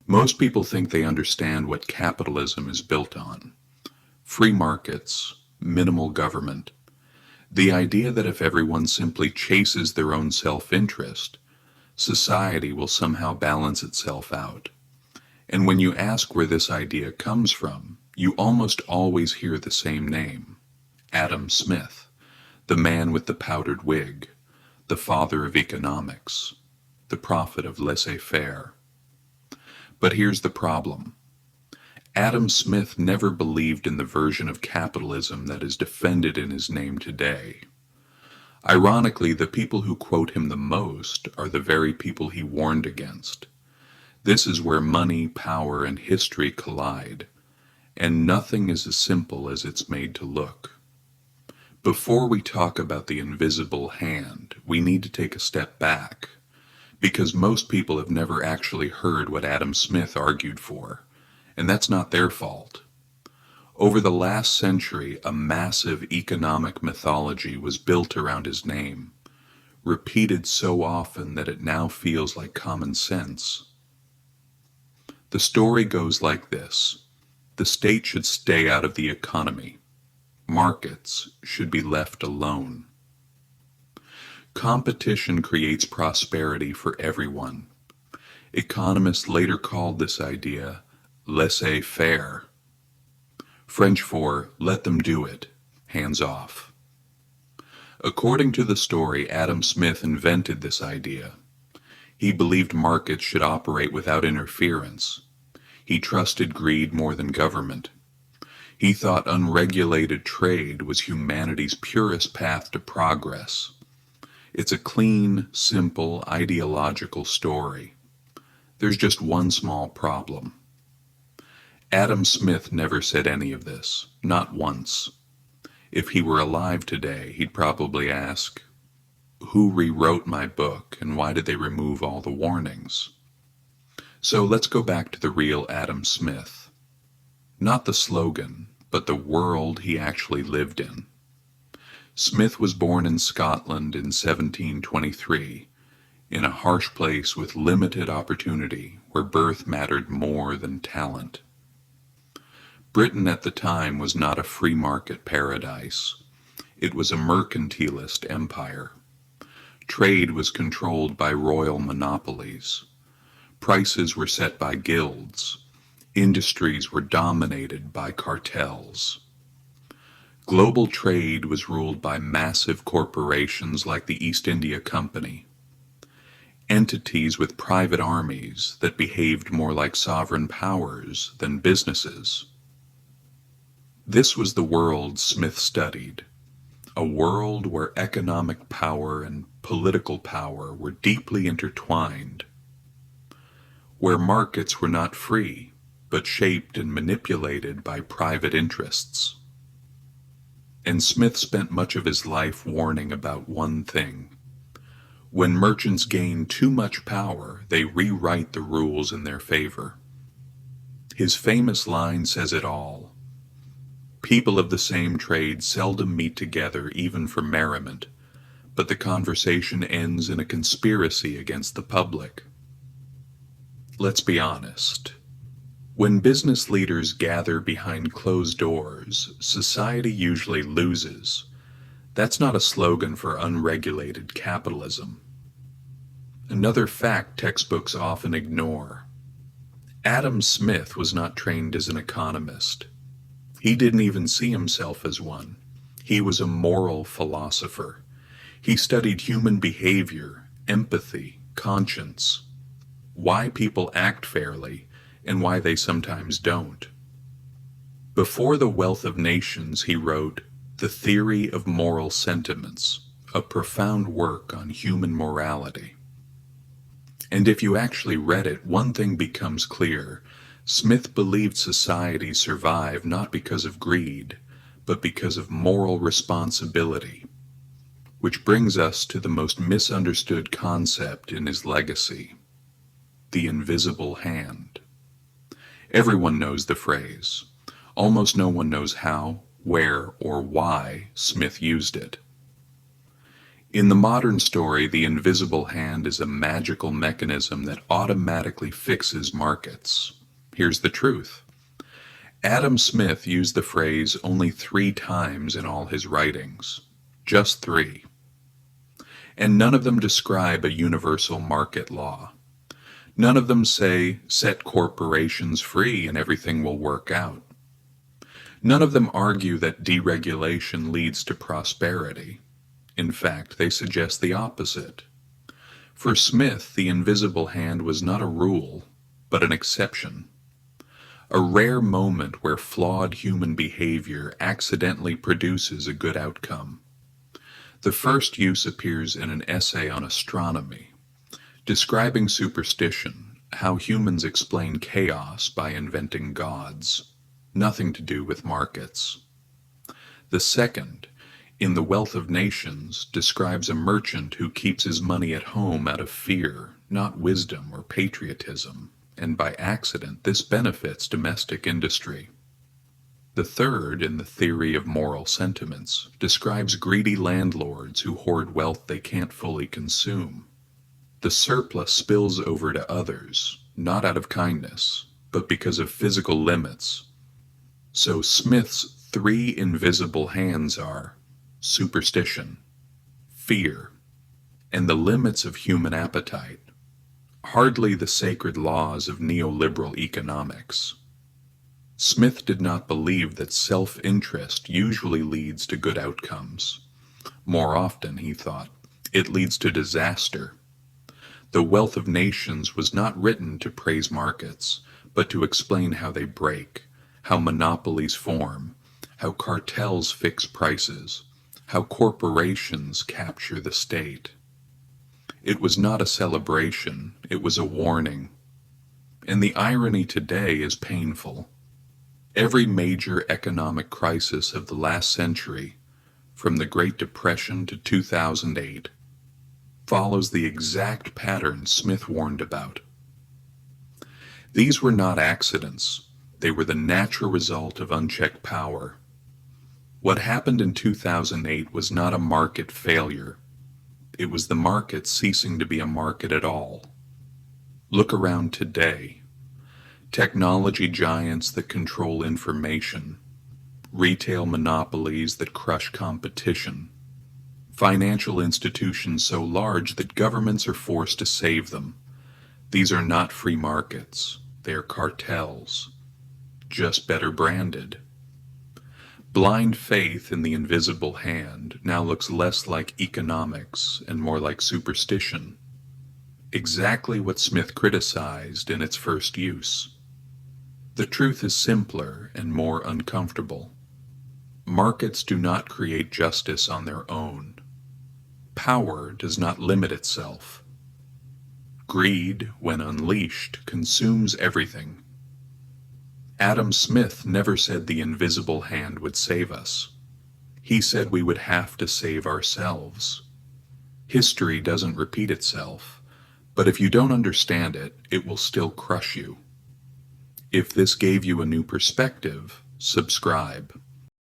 Most people think they understand what capitalism is built on. Free markets, minimal government. The idea that if everyone simply chases their own self-interest, society will somehow balance itself out. And when you ask where this idea comes from, you almost always hear the same name, Adam Smith, the man with the powdered wig, the father of economics, the prophet of laissez-faire. But here's the problem. Adam Smith never believed in the version of capitalism that is defended in his name today. Ironically, the people who quote him the most are the very people he warned against. This is where money, power, and history collide, and nothing is as simple as it's made to look. Before we talk about the invisible hand, we need to take a step back, because most people have never actually heard what Adam Smith argued for, and that's not their fault. Over the last century, a massive economic mythology was built around his name, repeated so often that it now feels like common sense. The story goes like this. The state should stay out of the economy. Markets should be left alone. Competition creates prosperity for everyone. Economists later called this idea laissez-faire. French for let them do it, hands off. According to the story, Adam Smith invented this idea. He believed markets should operate without interference. He trusted greed more than government. He thought unregulated trade was humanity's purest path to progress. It's a clean, simple, ideological story. There's just one small problem. Adam Smith never said any of this, not once. If he were alive today, he'd probably ask, who rewrote my book and why did they remove all the warnings? So let's go back to the real Adam Smith. Not the slogan, but the world he actually lived in. Smith was born in Scotland in 1723, in a harsh place with limited opportunity where birth mattered more than talent. Britain at the time was not a free market paradise. It was a mercantilist empire. Trade was controlled by royal monopolies. Prices were set by guilds. Industries were dominated by cartels. Global trade was ruled by massive corporations like the East India Company, entities with private armies that behaved more like sovereign powers than businesses. This was the world Smith studied, a world where economic power and political power were deeply intertwined, where markets were not free, but shaped and manipulated by private interests. And Smith spent much of his life warning about one thing. When merchants gain too much power, they rewrite the rules in their favor. His famous line says it all. People of the same trade seldom meet together even for merriment, but the conversation ends in a conspiracy against the public. Let's be honest. When business leaders gather behind closed doors, society usually loses. That's not a slogan for unregulated capitalism. Another fact textbooks often ignore. Adam Smith was not trained as an economist. He didn't even see himself as one. He was a moral philosopher. He studied human behavior, empathy, conscience, why people act fairly, and why they sometimes don't. Before The Wealth of Nations, he wrote The Theory of Moral Sentiments, a profound work on human morality. And if you actually read it, one thing becomes clear. Smith believed societies survive not because of greed, but because of moral responsibility, which brings us to the most misunderstood concept in his legacy, the invisible hand. Everyone knows the phrase. Almost no one knows how, where, or why Smith used it. In the modern story, the invisible hand is a magical mechanism that automatically fixes markets. Here's the truth. Adam Smith used the phrase only 3 times in all his writings. Just 3. And none of them describe a universal market law. None of them say, set corporations free and everything will work out. None of them argue that deregulation leads to prosperity. In fact, they suggest the opposite. For Smith, the invisible hand was not a rule, but an exception. A rare moment where flawed human behavior accidentally produces a good outcome. The first use appears in an essay on astronomy, describing superstition, how humans explain chaos by inventing gods, nothing to do with markets. The second, in The Wealth of Nations, describes a merchant who keeps his money at home out of fear, not wisdom or patriotism, and by accident this benefits domestic industry. The third, in The Theory of Moral Sentiments, describes greedy landlords who hoard wealth they can't fully consume. The surplus spills over to others, not out of kindness, but because of physical limits. So Smith's 3 invisible hands are superstition, fear, and the limits of human appetite, hardly the sacred laws of neoliberal economics. Smith did not believe that self-interest usually leads to good outcomes. More often, he thought, it leads to disaster. The Wealth of Nations was not written to praise markets, but to explain how they break, how monopolies form, how cartels fix prices, how corporations capture the state. It was not a celebration, it was a warning. And the irony today is painful. Every major economic crisis of the last century, from the Great Depression to 2008, follows the exact pattern Smith warned about. These were not accidents, they were the natural result of unchecked power. What happened in 2008 was not a market failure. It was the market ceasing to be a market at all. Look around today. Technology giants that control information, retail monopolies that crush competition, financial institutions so large that governments are forced to save them. These are not free markets, they are cartels, just better branded. Blind faith in the invisible hand now looks less like economics and more like superstition, exactly what Smith criticized in its first use. The truth is simpler and more uncomfortable. Markets do not create justice on their own. Power does not limit itself. Greed, when unleashed, consumes everything. Adam Smith never said the invisible hand would save us. He said we would have to save ourselves. History doesn't repeat itself, but if you don't understand it, it will still crush you. If this gave you a new perspective, subscribe.